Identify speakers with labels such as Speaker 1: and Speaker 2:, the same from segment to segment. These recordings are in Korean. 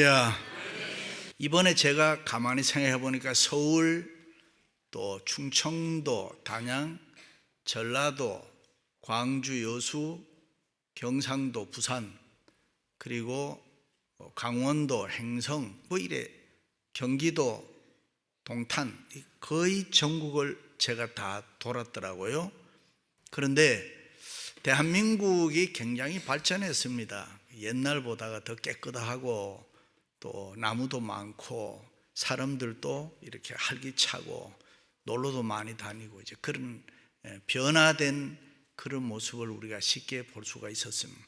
Speaker 1: 할렐루야. 이번에 제가 가만히 생각해 보니까 서울, 또 충청도, 단양, 전라도, 광주, 여수, 경상도, 부산, 그리고 강원도, 행성, 이래 경기도, 동탄, 거의 전국을 제가 다 돌았더라고요. 그런데 대한민국이 굉장히 발전했습니다. 옛날보다가 더 깨끗하고 또 나무도 많고 사람들도 이렇게 활기차고 놀러도 많이 다니고 이제 그런 변화된 그런 모습을 우리가 쉽게 볼 수가 있었습니다.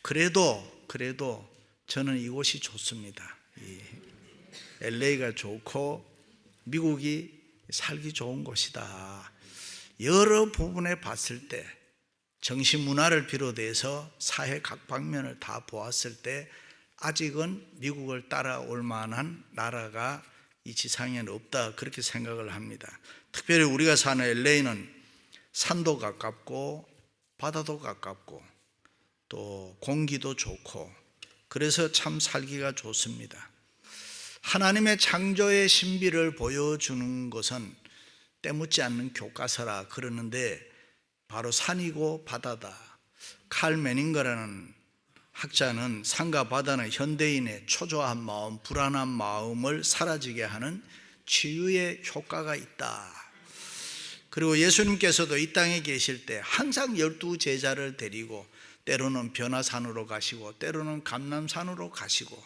Speaker 1: 그래도 저는 이곳이 좋습니다. 이 LA가 좋고 미국이 살기 좋은 곳이다. 여러 부분에 봤을 때 정신문화를 비롯해서 사회 각 방면을 다 보았을 때 아직은 미국을 따라올 만한 나라가 이 지상에는 없다, 그렇게 생각을 합니다. 특별히 우리가 사는 LA는 산도 가깝고 바다도 가깝고 또 공기도 좋고 그래서 참 살기가 좋습니다. 하나님의 창조의 신비를 보여주는 것은 때묻지 않는 교과서라 그러는데 바로 산이고 바다다. 칼 매닝거라는 학자는 산과 바다는 현대인의 초조한 마음, 불안한 마음을 사라지게 하는 치유의 효과가 있다. 그리고 예수님께서도 이 땅에 계실 때 항상 12제자를 데리고 때로는 변화산으로 가시고 때로는 감람산으로 가시고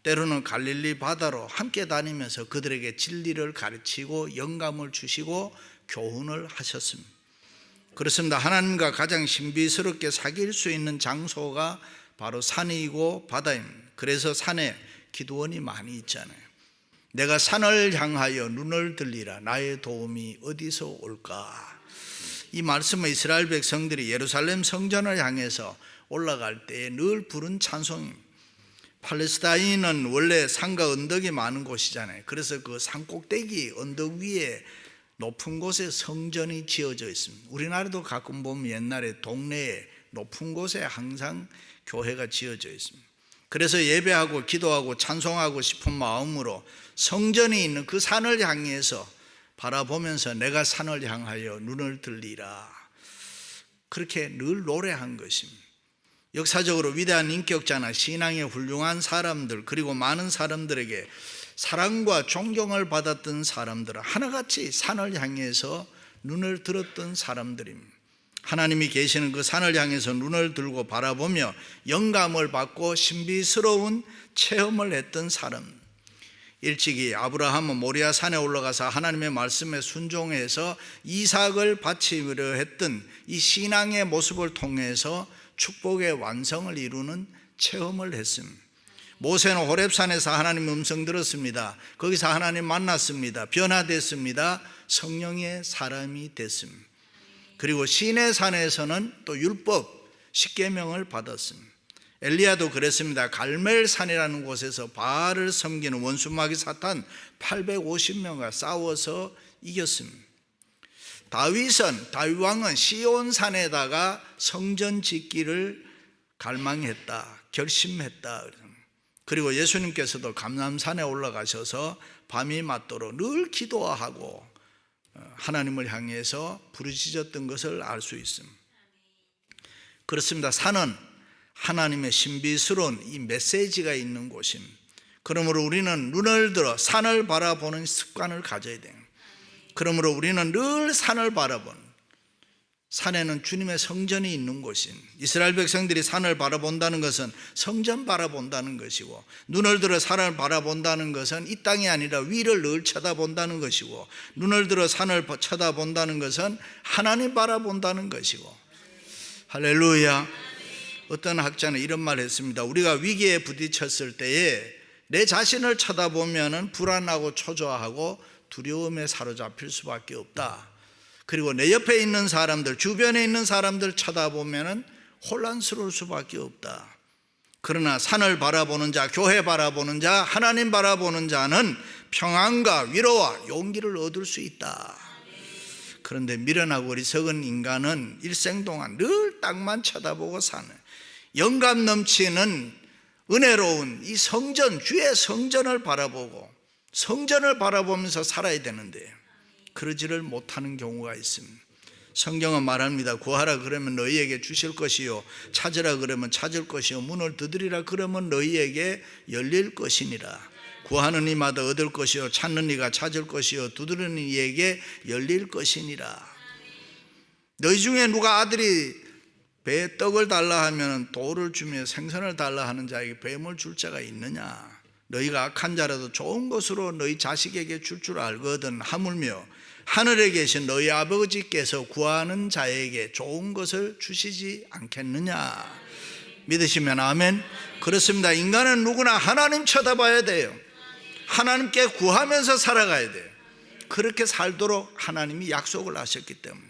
Speaker 1: 때로는 갈릴리 바다로 함께 다니면서 그들에게 진리를 가르치고 영감을 주시고 교훈을 하셨습니다. 그렇습니다. 하나님과 가장 신비스럽게 사귈 수 있는 장소가 바로 산이고 바다입니다. 그래서 산에 기도원이 많이 있잖아요. 내가 산을 향하여 눈을 들리라. 나의 도움이 어디서 올까? 이 말씀은 이스라엘 백성들이 예루살렘 성전을 향해서 올라갈 때 늘 부른 찬송입니다. 팔레스타인은 원래 산과 언덕이 많은 곳이잖아요. 그래서 그 산 꼭대기 언덕 위에 높은 곳에 성전이 지어져 있습니다. 우리나라도 가끔 보면 옛날에 동네에 높은 곳에 항상 교회가 지어져 있습니다. 그래서 예배하고 기도하고 찬송하고 싶은 마음으로 성전이 있는 그 산을 향해서 바라보면서 내가 산을 향하여 눈을 들리라, 그렇게 늘 노래한 것입니다. 역사적으로 위대한 인격자나 신앙의 훌륭한 사람들 그리고 많은 사람들에게 사랑과 존경을 받았던 사람들은 하나같이 산을 향해서 눈을 들었던 사람들입니다. 하나님이 계시는 그 산을 향해서 눈을 들고 바라보며 영감을 받고 신비스러운 체험을 했던 사람. 일찍이 아브라함은 모리아 산에 올라가서 하나님의 말씀에 순종해서 이삭을 바치려 했던 이 신앙의 모습을 통해서 축복의 완성을 이루는 체험을 했습니다. 모세는 호렙산에서 하나님 음성 들었습니다. 거기서 하나님 만났습니다. 변화됐습니다. 성령의 사람이 됐습니다. 그리고 시내산에서는 또 율법 10계명을 받았습니다. 엘리야도 그랬습니다. 갈멜산이라는 곳에서 바알을 섬기는 원수마귀 사탄 850명과 싸워서 이겼습니다. 다윗 왕은 시온산에다가 성전 짓기를 갈망했다, 결심했다. 그리고 예수님께서도 감람산에 올라가셔서 밤이 맞도록 늘 기도하고 하나님을 향해서 부르짖었던 것을 알 수 있습니다. 그렇습니다. 산은 하나님의 신비스러운 이 메시지가 있는 곳입니다. 그러므로 우리는 눈을 들어 산을 바라보는 습관을 가져야 됩니다. 그러므로 우리는 늘 산을 바라보는, 산에는 주님의 성전이 있는 곳인, 이스라엘 백성들이 산을 바라본다는 것은 성전 바라본다는 것이고, 눈을 들어 산을 바라본다는 것은 이 땅이 아니라 위를 늘 쳐다본다는 것이고, 눈을 들어 산을 쳐다본다는 것은 하나님 바라본다는 것이고. 할렐루야. 어떤 학자는 이런 말을 했습니다. 우리가 위기에 부딪혔을 때에 내 자신을 쳐다보면 불안하고 초조하고 두려움에 사로잡힐 수밖에 없다. 그리고 내 옆에 있는 사람들, 주변에 있는 사람들 쳐다보면 혼란스러울 수밖에 없다. 그러나 산을 바라보는 자, 교회 바라보는 자, 하나님 바라보는 자는 평안과 위로와 용기를 얻을 수 있다. 그런데 미련하고 어리석은 인간은 일생 동안 늘 땅만 쳐다보고 사는, 영감 넘치는 은혜로운 이 성전, 주의 성전을 바라보고 성전을 바라보면서 살아야 되는데 그러지를 못하는 경우가 있습니다. 성경은 말합니다. 구하라 그러면 너희에게 주실 것이요, 찾으라 그러면 찾을 것이요, 문을 두드리라 그러면 너희에게 열릴 것이니라. 구하는 이마다 얻을 것이요, 찾는 이가 찾을 것이요, 두드리는 이에게 열릴 것이니라. 너희 중에 누가 아들이 배에 떡을 달라 하면 돌을 주며 생선을 달라 하는 자에게 뱀을 줄 자가 있느냐? 너희가 악한 자라도 좋은 것으로 너희 자식에게 줄 줄 알거든. 하물며 하늘에 계신 너희 아버지께서 구하는 자에게 좋은 것을 주시지 않겠느냐? 믿으시면 아멘. 그렇습니다. 인간은 누구나 하나님 쳐다봐야 돼요. 하나님께 구하면서 살아가야 돼요. 그렇게 살도록 하나님이 약속을 하셨기 때문에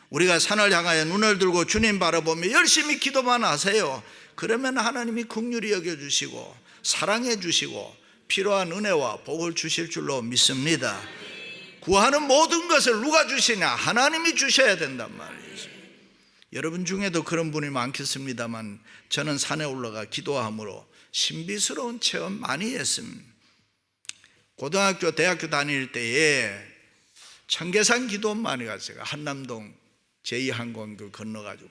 Speaker 1: 우리가 산을 향하여 눈을 들고 주님 바라보며 열심히 기도만 하세요. 그러면 하나님이 긍휼히 여겨주시고 사랑해 주시고 필요한 은혜와 복을 주실 줄로 믿습니다. 구하는 모든 것을 누가 주시냐? 하나님이 주셔야 된단 말이죠. 여러분 중에도 그런 분이 많겠습니다만 저는 산에 올라가 기도함으로 신비스러운 체험 많이 했습니다. 고등학교, 대학교 다닐 때에 청계산 기도원 많이 갔어요. 한남동 제2항공교 건너가지고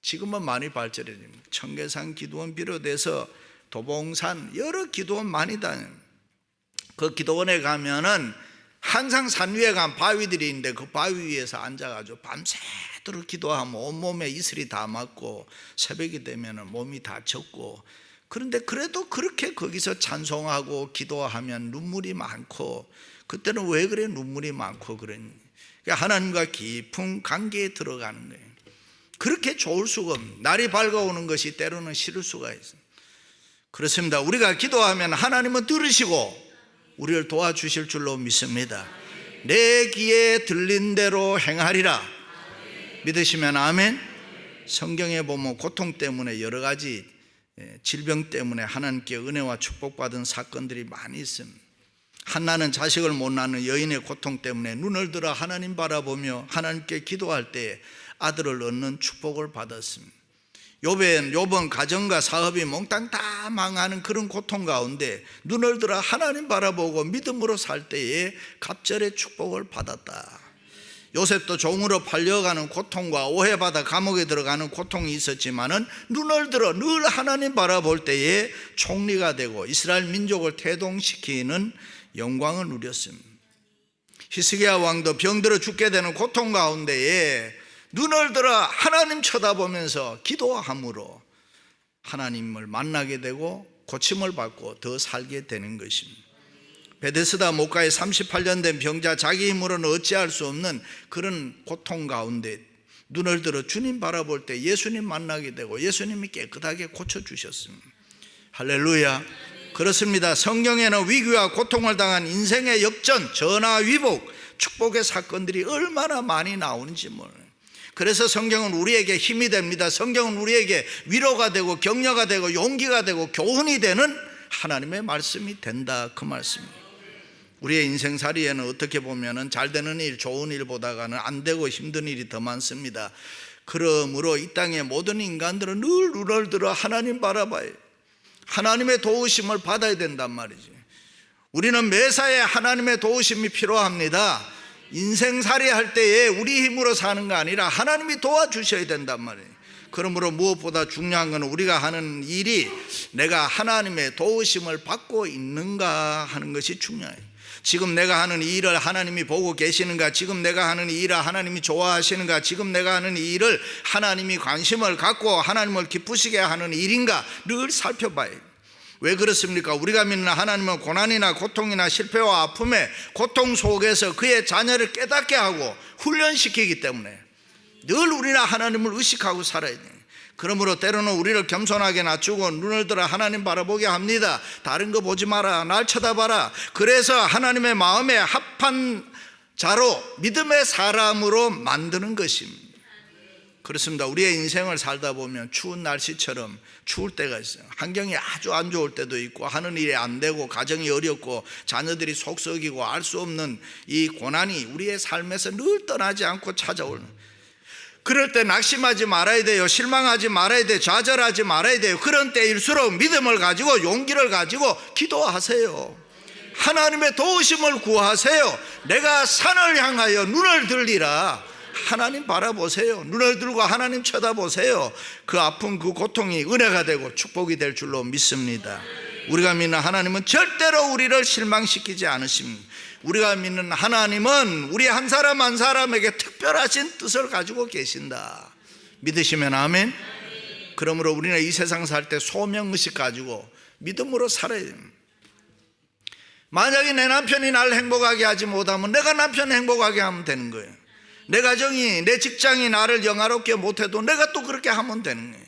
Speaker 1: 지금은 많이 발전해집니다. 청계산 기도원 비롯해서 도봉산 여러 기도원 많이 다녀요. 그 기도원에 가면은 항상 산 위에 가면 바위들이 있는데 그 바위 위에서 앉아가지고 밤새도록 기도하면 온몸에 이슬이 다 맞고 새벽이 되면 몸이 다 젖고, 그런데 그래도 그렇게 거기서 찬송하고 기도하면 눈물이 많고, 그때는 왜 그래 눈물이 많고 그러니? 그러니까 하나님과 깊은 관계에 들어가는 거예요. 그렇게 좋을 수가 없는, 날이 밝아오는 것이 때로는 싫을 수가 있어요. 그렇습니다. 우리가 기도하면 하나님은 들으시고 우리를 도와주실 줄로 믿습니다. 내 귀에 들린 대로 행하리라. 믿으시면 아멘. 성경에 보면 고통 때문에 여러 가지 질병 때문에 하나님께 은혜와 축복받은 사건들이 많이 있습니다. 한나는 자식을 못 낳는 여인의 고통 때문에 눈을 들어 하나님 바라보며 하나님께 기도할 때 아들을 얻는 축복을 받았습니다. 욥은 가정과 사업이 몽땅 다 망하는 그런 고통 가운데 눈을 들어 하나님 바라보고 믿음으로 살 때에 갑절의 축복을 받았다. 요셉도 종으로 팔려가는 고통과 오해받아 감옥에 들어가는 고통이 있었지만은 눈을 들어 늘 하나님 바라볼 때에 총리가 되고 이스라엘 민족을 태동시키는 영광을 누렸습니다. 히스기야 왕도 병들어 죽게 되는 고통 가운데에 눈을 들어 하나님 쳐다보면서 기도함으로 하나님을 만나게 되고 고침을 받고 더 살게 되는 것입니다. 베데스다 목가에 38년 된 병자, 자기 힘으로는 어찌할 수 없는 그런 고통 가운데 눈을 들어 주님 바라볼 때 예수님 만나게 되고 예수님이 깨끗하게 고쳐주셨습니다. 할렐루야. 그렇습니다. 성경에는 위기와 고통을 당한 인생의 역전, 전화위복, 축복의 사건들이 얼마나 많이 나오는지 몰라요. 그래서 성경은 우리에게 힘이 됩니다. 성경은 우리에게 위로가 되고 격려가 되고 용기가 되고 교훈이 되는 하나님의 말씀이 된다, 그 말씀입니다. 우리의 인생살이에는 어떻게 보면 잘 되는 일, 좋은 일보다는 안 되고 힘든 일이 더 많습니다. 그러므로 이 땅의 모든 인간들은 늘 눈을 들어 하나님 바라봐요. 하나님의 도우심을 받아야 된단 말이지. 우리는 매사에 하나님의 도우심이 필요합니다. 인생살이 할 때에 우리 힘으로 사는 거 아니라 하나님이 도와주셔야 된단 말이에요. 그러므로 무엇보다 중요한 것은 우리가 하는 일이 내가 하나님의 도우심을 받고 있는가 하는 것이 중요해요. 지금 내가 하는 이 일을 하나님이 보고 계시는가? 지금 내가 하는 이 일을 하나님이 좋아하시는가? 지금 내가 하는 이 일을 하나님이 관심을 갖고 하나님을 기쁘시게 하는 일인가? 늘 살펴봐요. 왜 그렇습니까? 우리가 믿는 하나님은 고난이나 고통이나 실패와 아픔의 고통 속에서 그의 자녀를 깨닫게 하고 훈련시키기 때문에 늘 우리는 하나님을 의식하고 살아야 돼요. 그러므로 때로는 우리를 겸손하게 낮추고 눈을 들어 하나님 바라보게 합니다. 다른 거 보지 마라, 날 쳐다봐라. 그래서 하나님의 마음에 합한 자로, 믿음의 사람으로 만드는 것입니다. 그렇습니다. 우리의 인생을 살다 보면 추운 날씨처럼 추울 때가 있어요. 환경이 아주 안 좋을 때도 있고 하는 일이 안 되고 가정이 어렵고 자녀들이 속썩이고 알 수 없는 이 고난이 우리의 삶에서 늘 떠나지 않고 찾아오는, 그럴 때 낙심하지 말아야 돼요. 실망하지 말아야 돼요. 좌절하지 말아야 돼요. 그런 때일수록 믿음을 가지고 용기를 가지고 기도하세요. 하나님의 도우심을 구하세요. 내가 산을 향하여 눈을 들리라. 하나님 바라보세요. 눈을 들고 하나님 쳐다보세요. 그 아픔, 그 고통이 은혜가 되고 축복이 될 줄로 믿습니다. 우리가 믿는 하나님은 절대로 우리를 실망시키지 않으십니다. 우리가 믿는 하나님은 우리 한 사람 한 사람에게 특별하신 뜻을 가지고 계신다. 믿으시면 아멘. 그러므로 우리는 이 세상 살 때 소명의식 가지고 믿음으로 살아야 됩니다. 만약에 내 남편이 나를 행복하게 하지 못하면 내가 남편을 행복하게 하면 되는 거예요. 내 가정이, 내 직장이 나를 영화롭게 못해도 내가 또 그렇게 하면 되는 거예요.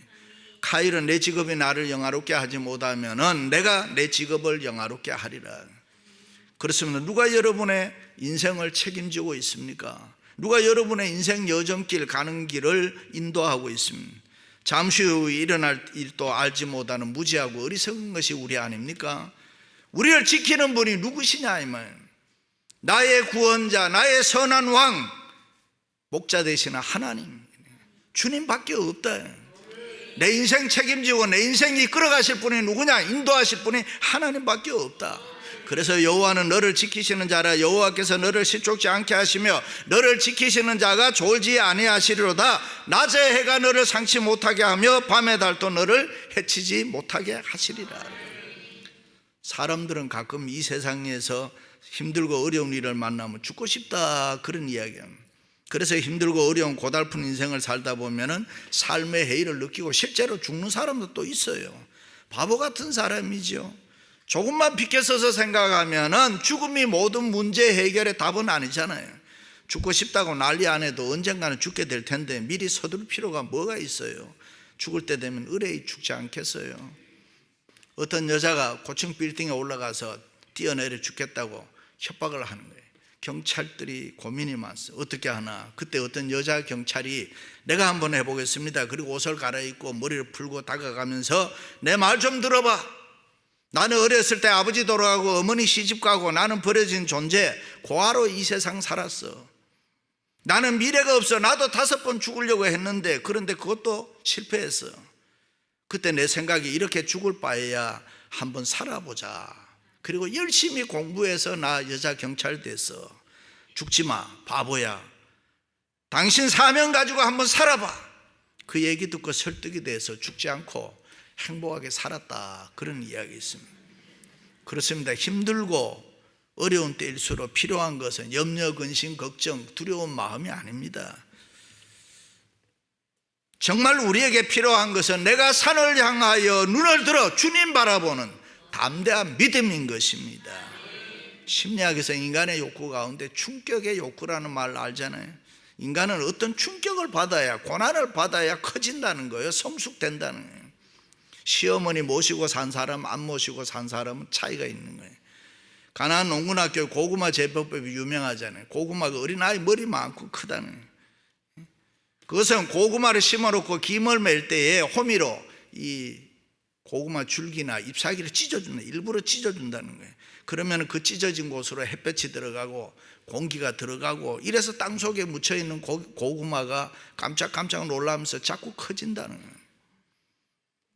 Speaker 1: 카일은 내 직업이 나를 영화롭게 하지 못하면 내가 내 직업을 영화롭게 하리라. 그렇습니다. 누가 여러분의 인생을 책임지고 있습니까? 누가 여러분의 인생 여정길 가는 길을 인도하고 있습니다. 잠시 후 일어날 일도 알지 못하는 무지하고 어리석은 것이 우리 아닙니까? 우리를 지키는 분이 누구시냐 이 말. 나의 구원자, 나의 선한 왕, 목자 되시는 하나님, 주님밖에 없다. 내 인생 책임지고 내 인생 이끌어가실 분이 누구냐? 인도하실 분이 하나님밖에 없다. 그래서 여호와는 너를 지키시는 자라. 여호와께서 너를 시쫓지 않게 하시며 너를 지키시는 자가 졸지 아니하시리로다. 낮에 해가 너를 상치 못하게 하며 밤의 달도 너를 해치지 못하게 하시리라. 사람들은 가끔 이 세상에서 힘들고 어려운 일을 만나면 죽고 싶다 그런 이야기합니다. 그래서 힘들고 어려운 고달픈 인생을 살다 보면은 삶의 해이를 느끼고 실제로 죽는 사람도 또 있어요. 바보 같은 사람이죠. 조금만 비켜서서 생각하면은 죽음이 모든 문제 해결의 답은 아니잖아요. 죽고 싶다고 난리 안 해도 언젠가는 죽게 될 텐데 미리 서둘 필요가 뭐가 있어요. 죽을 때 되면 의뢰이 죽지 않겠어요. 어떤 여자가 고층 빌딩에 올라가서 뛰어내려 죽겠다고 협박을 하는 거예요. 경찰들이 고민이 많았어요. 어떻게 하나. 그때 어떤 여자 경찰이 내가 한번 해보겠습니다. 그리고 옷을 갈아입고 머리를 풀고 다가가면서 내 말 좀 들어봐. 나는 어렸을 때 아버지 돌아가고 어머니 시집가고 나는 버려진 존재, 고아로 이 세상 살았어. 나는 미래가 없어. 나도 5번 죽으려고 했는데 그런데 그것도 실패했어. 그때 내 생각이 이렇게 죽을 바에야 한번 살아보자. 그리고 열심히 공부해서 나 여자 경찰 됐어. 죽지 마, 바보야. 당신 사명 가지고 한번 살아봐. 그 얘기 듣고 설득이 돼서 죽지 않고 행복하게 살았다. 그런 이야기 있습니다. 그렇습니다. 힘들고 어려운 때일수록 필요한 것은 염려, 근심, 걱정, 두려운 마음이 아닙니다. 정말 우리에게 필요한 것은 내가 산을 향하여 눈을 들어 주님 바라보는 담대한 믿음인 것입니다. 심리학에서 인간의 욕구 가운데 충격의 욕구라는 말을 알잖아요. 인간은 어떤 충격을 받아야, 고난을 받아야 커진다는 거예요. 성숙된다는 거예요. 시어머니 모시고 산 사람, 안 모시고 산 사람은 차이가 있는 거예요. 가나안 농군학교 고구마 재배법이 유명하잖아요. 고구마가 어린아이 머리 많고 크다는 거예요. 그것은 고구마를 심어놓고 김을 맬 때에 호미로 이 고구마 줄기나 잎사귀를 찢어준다. 일부러 찢어준다는 거예요. 그러면 그 찢어진 곳으로 햇볕이 들어가고 공기가 들어가고 이래서 땅 속에 묻혀있는 고구마가 깜짝깜짝 놀라면서 자꾸 커진다는 거예요.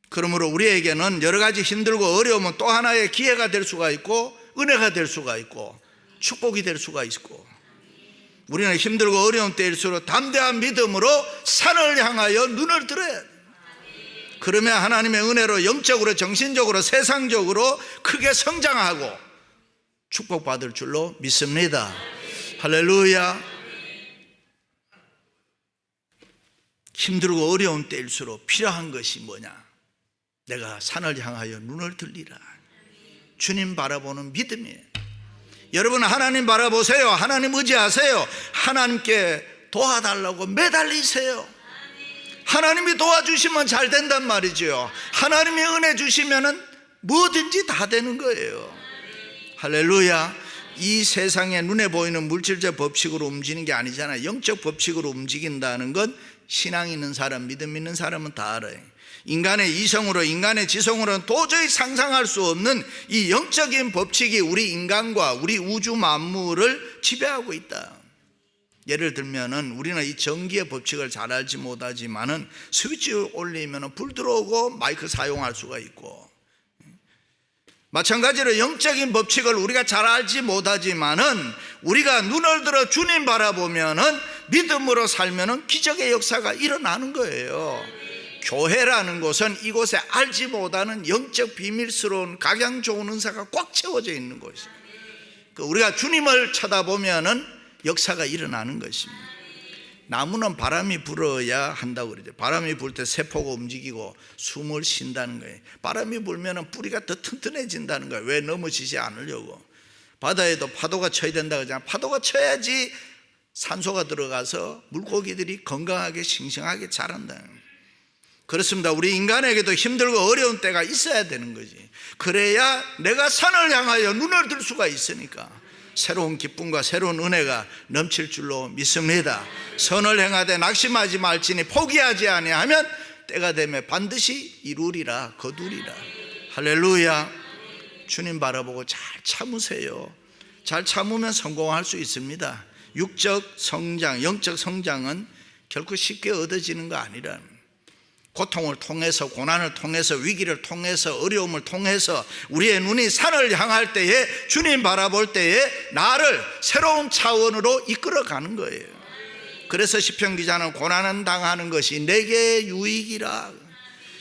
Speaker 1: 그러므로 우리에게는 여러 가지 힘들고 어려움은 또 하나의 기회가 될 수가 있고 은혜가 될 수가 있고 축복이 될 수가 있고 우리는 힘들고 어려운 때일수록 담대한 믿음으로 산을 향하여 눈을 들어야 돼요. 그러면 하나님의 은혜로 영적으로 정신적으로 세상적으로 크게 성장하고 축복받을 줄로 믿습니다. 할렐루야. 힘들고 어려운 때일수록 필요한 것이 뭐냐? 내가 산을 향하여 눈을 들리라. 주님 바라보는 믿음이에요. 여러분 하나님 바라보세요. 하나님 의지하세요. 하나님께 도와달라고 매달리세요. 하나님이 도와주시면 잘 된단 말이죠. 하나님이 은혜 주시면 뭐든지 다 되는 거예요. 할렐루야. 이 세상에 눈에 보이는 물질적 법칙으로 움직이는 게 아니잖아요. 영적 법칙으로 움직인다는 건 신앙 있는 사람, 믿음 있는 사람은 다 알아요. 인간의 이성으로, 인간의 지성으로는 도저히 상상할 수 없는 이 영적인 법칙이 우리 인간과 우리 우주 만물을 지배하고 있다. 예를 들면은 우리는 이 전기의 법칙을 잘 알지 못하지만은 스위치 올리면은 불 들어오고 마이크 사용할 수가 있고, 마찬가지로 영적인 법칙을 우리가 잘 알지 못하지만은 우리가 눈을 들어 주님 바라보면은 믿음으로 살면은 기적의 역사가 일어나는 거예요. 교회라는 곳은 이곳에 알지 못하는 영적 비밀스러운 각양 좋은 은사가 꽉 채워져 있는 곳이에요. 우리가 주님을 쳐다보면은 역사가 일어나는 것입니다. 나무는 바람이 불어야 한다고 그러죠. 바람이 불 때 세포가 움직이고 숨을 쉰다는 거예요. 바람이 불면 뿌리가 더 튼튼해진다는 거예요. 왜? 넘어지지 않으려고. 바다에도 파도가 쳐야 된다고 하잖아요. 파도가 쳐야지 산소가 들어가서 물고기들이 건강하게 싱싱하게 자란다는 거예요. 그렇습니다. 우리 인간에게도 힘들고 어려운 때가 있어야 되는 거지. 그래야 내가 산을 향하여 눈을 들 수가 있으니까 새로운 기쁨과 새로운 은혜가 넘칠 줄로 믿습니다. 선을 행하되 낙심하지 말지니 포기하지 아니하면 때가 되면 반드시 이루리라, 거두리라. 할렐루야. 주님 바라보고 잘 참으세요. 잘 참으면 성공할 수 있습니다. 육적 성장, 영적 성장은 결코 쉽게 얻어지는 거 아니라, 고통을 통해서, 고난을 통해서, 위기를 통해서, 어려움을 통해서 우리의 눈이 산을 향할 때에, 주님 바라볼 때에 나를 새로운 차원으로 이끌어가는 거예요. 그래서 시편 기자는 고난은 당하는 것이 내게 유익이라.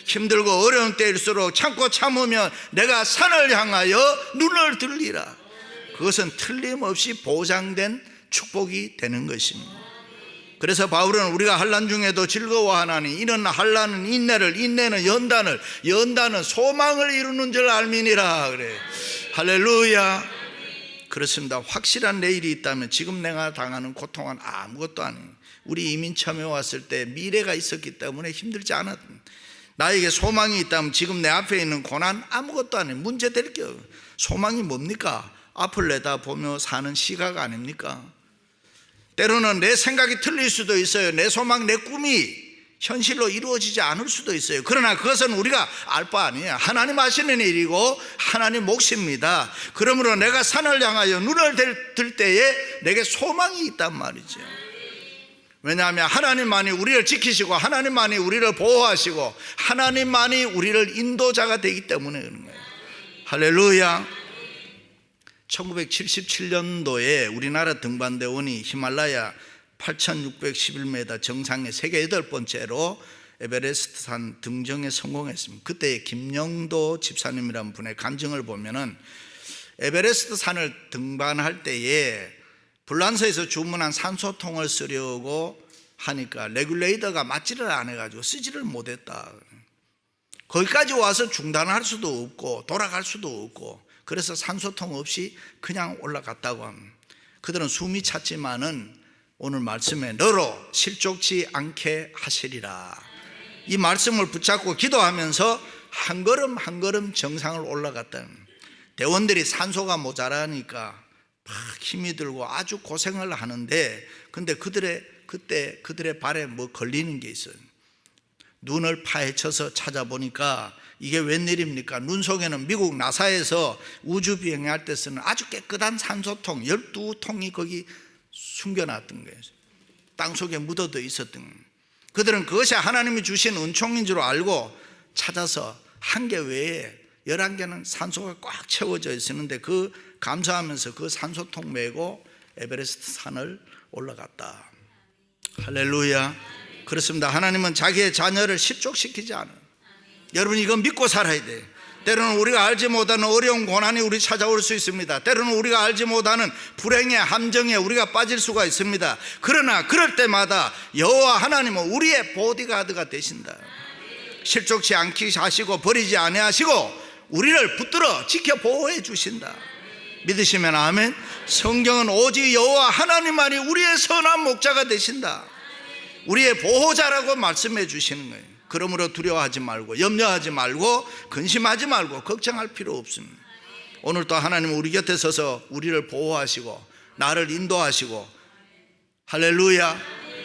Speaker 1: 힘들고 어려운 때일수록 참고 참으면 내가 산을 향하여 눈을 들리라. 그것은 틀림없이 보장된 축복이 되는 것입니다. 그래서 바울은 우리가 환난 중에도 즐거워하나니 이는 환난은 인내를, 인내는 연단을, 연단은 소망을 이루는 줄 알미니라 그래. 할렐루야. 그렇습니다. 확실한 내일이 있다면 지금 내가 당하는 고통은 아무것도 아니에요. 우리 이민 처음에 왔을 때 미래가 있었기 때문에 힘들지 않았던, 나에게 소망이 있다면 지금 내 앞에 있는 고난 아무것도 아니에요. 문제될 게 없어요. 소망이 뭡니까? 앞을 내다보며 사는 시각 아닙니까? 때로는 내 생각이 틀릴 수도 있어요. 내 소망, 내 꿈이 현실로 이루어지지 않을 수도 있어요. 그러나 그것은 우리가 알 바 아니에요. 하나님 하시는 일이고 하나님 몫입니다. 그러므로 내가 산을 향하여 눈을 들 때에 내게 소망이 있단 말이죠. 왜냐하면 하나님만이 우리를 지키시고 하나님만이 우리를 보호하시고 하나님만이 우리를 인도자가 되기 때문에 그런 거예요. 할렐루야. 1977년도에 우리나라 등반대원이 히말라야 8611m 정상에 세계 8번째로 에베레스트 산 등정에 성공했습니다. 그때 김영도 집사님이라는 분의 간증을 보면은 에베레스트 산을 등반할 때에 불란서에서 주문한 산소통을 쓰려고 하니까 레귤레이터가 맞지를 안 해가지고 쓰지를 못했다. 거기까지 와서 중단할 수도 없고 돌아갈 수도 없고, 그래서 산소통 없이 그냥 올라갔다고 합니다. 그들은 숨이 찼지만은 오늘 말씀에 너로 실족치 않게 하시리라, 이 말씀을 붙잡고 기도하면서 한 걸음 한 걸음 정상을 올라갔다는. 대원들이 산소가 모자라니까 막 힘이 들고 아주 고생을 하는데, 근데 그때 그들의 발에 뭐 걸리는 게 있어요. 눈을 파헤쳐서 찾아보니까 이게 웬일입니까? 눈 속에는 미국 나사에서 우주 비행할 때 쓰는 아주 깨끗한 산소통 12통이 거기 숨겨놨던 거예요. 땅속에 묻어져 있었던 거예요. 그들은 그것이 하나님이 주신 은총인 줄 알고 찾아서 한 개 외에 11개는 산소가 꽉 채워져 있었는데 그 감사하면서 그 산소통 메고 에베레스트 산을 올라갔다. 할렐루야. 그렇습니다. 하나님은 자기의 자녀를 실족시키지 않아요. 여러분, 이건 믿고 살아야 돼요. 때로는 우리가 알지 못하는 어려운 고난이 우리 찾아올 수 있습니다. 때로는 우리가 알지 못하는 불행의 함정에 우리가 빠질 수가 있습니다. 그러나 그럴 때마다 여호와 하나님은 우리의 보디가드가 되신다. 실족치 않게 하시고 버리지 아니하시고 우리를 붙들어 지켜 보호해 주신다. 믿으시면 아멘. 성경은 오직 여호와 하나님만이 우리의 선한 목자가 되신다, 우리의 보호자라고 말씀해 주시는 거예요. 그러므로 두려워하지 말고 염려하지 말고 근심하지 말고 걱정할 필요 없습니다. 오늘 또 하나님은 우리 곁에 서서 우리를 보호하시고 나를 인도하시고, 할렐루야.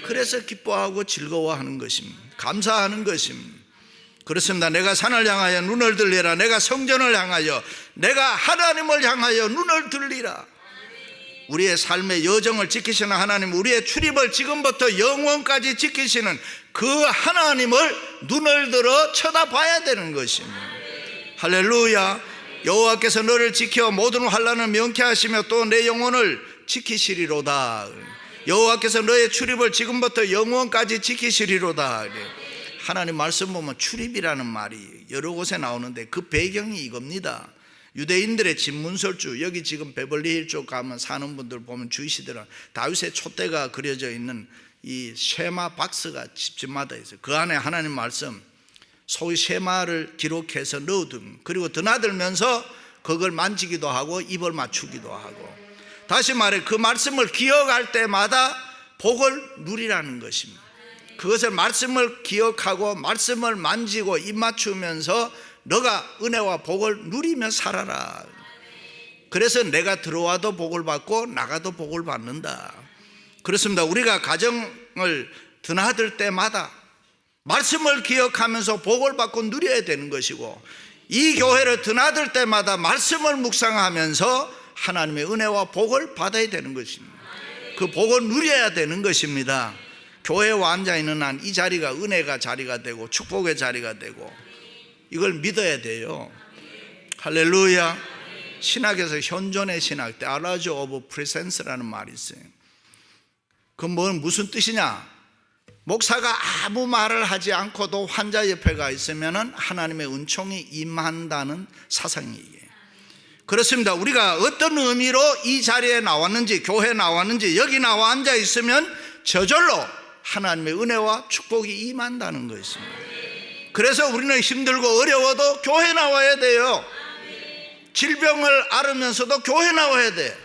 Speaker 1: 그래서 기뻐하고 즐거워하는 것입니다. 감사하는 것입니다. 그렇습니다. 내가 산을 향하여 눈을 들리라. 내가 성전을 향하여, 내가 하나님을 향하여 눈을 들리라. 우리의 삶의 여정을 지키시는 하나님, 우리의 출입을 지금부터 영원까지 지키시는 그 하나님을 눈을 들어 쳐다봐야 되는 것입니다. 할렐루야. 여호와께서 너를 지켜 모든 환난을 명쾌하시며 또 내 영혼을 지키시리로다. 여호와께서 너의 출입을 지금부터 영원까지 지키시리로다. 하나님 말씀 보면 출입이라는 말이 여러 곳에 나오는데 그 배경이 이겁니다. 유대인들의 집문설주, 여기 지금 베벌리힐 쪽 가면 사는 분들 보면 주이시더라, 다윗의 촛대가 그려져 있는 이 쉐마 박스가 집집마다 있어요. 그 안에 하나님 말씀, 소위 쉐마를 기록해서 넣어둔, 그리고 드나들면서 그걸 만지기도 하고 입을 맞추기도 하고, 다시 말해 그 말씀을 기억할 때마다 복을 누리라는 것입니다. 그것을 말씀을 기억하고 말씀을 만지고 입 맞추면서 너가 은혜와 복을 누리며 살아라. 그래서 내가 들어와도 복을 받고 나가도 복을 받는다. 그렇습니다. 우리가 가정을 드나들 때마다 말씀을 기억하면서 복을 받고 누려야 되는 것이고, 이 교회를 드나들 때마다 말씀을 묵상하면서 하나님의 은혜와 복을 받아야 되는 것입니다. 그 복을 누려야 되는 것입니다. 교회에 앉아있는 한 이 자리가 은혜가 자리가 되고 축복의 자리가 되고, 이걸 믿어야 돼요. 할렐루야. 신학에서 현존의 신학, The Knowledge of Presence라는 말이 있어요. 그건 무슨 뜻이냐? 목사가 아무 말을 하지 않고도 환자 옆에 가 있으면 하나님의 은총이 임한다는 사상이에요. 그렇습니다. 우리가 어떤 의미로 이 자리에 나왔는지, 교회에 나왔는지, 여기 나와 앉아 있으면 저절로 하나님의 은혜와 축복이 임한다는 것입니다. 그래서 우리는 힘들고 어려워도 교회 나와야 돼요. 질병을 앓으면서도 교회 나와야 돼.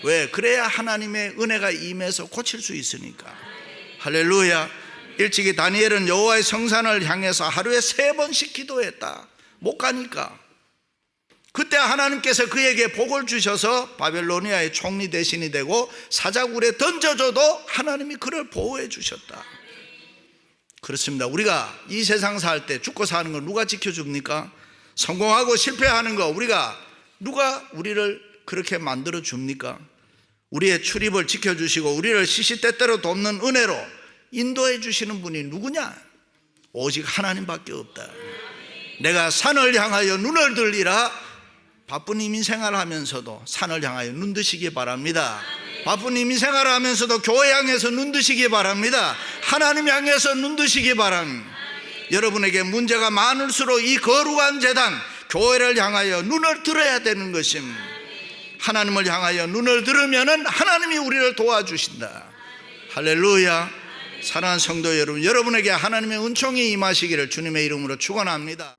Speaker 1: 왜? 그래야 하나님의 은혜가 임해서 고칠 수 있으니까. 할렐루야. 일찍이 다니엘은 여호와의 성산을 향해서 하루에 3번씩 기도했다. 못 가니까. 그때 하나님께서 그에게 복을 주셔서 바벨로니아의 총리 대신이 되고 사자굴에 던져줘도 하나님이 그를 보호해 주셨다. 그렇습니다. 우리가 이 세상 살 때 죽고 사는 거 누가 지켜줍니까? 성공하고 실패하는 거 누가 우리를 그렇게 만들어 줍니까? 우리의 출입을 지켜주시고 우리를 시시때때로 돕는 은혜로 인도해 주시는 분이 누구냐? 오직 하나님밖에 없다. 내가 산을 향하여 눈을 들리라. 바쁜 이민생활을 하면서도 산을 향하여 눈 드시기 바랍니다. 바쁜 이민생활을 하면서도 교회 향해서 눈 드시기 바랍니다. 하나님 향해서 눈 드시기 바랍니다. 여러분에게 문제가 많을수록 이 거룩한 제단 교회를 향하여 눈을 들어야 되는 것입니다. 하나님을 향하여 눈을 들으면 하나님이 우리를 도와주신다. 할렐루야. 사랑하는 성도 여러분, 여러분에게 하나님의 은총이 임하시기를 주님의 이름으로 축원합니다.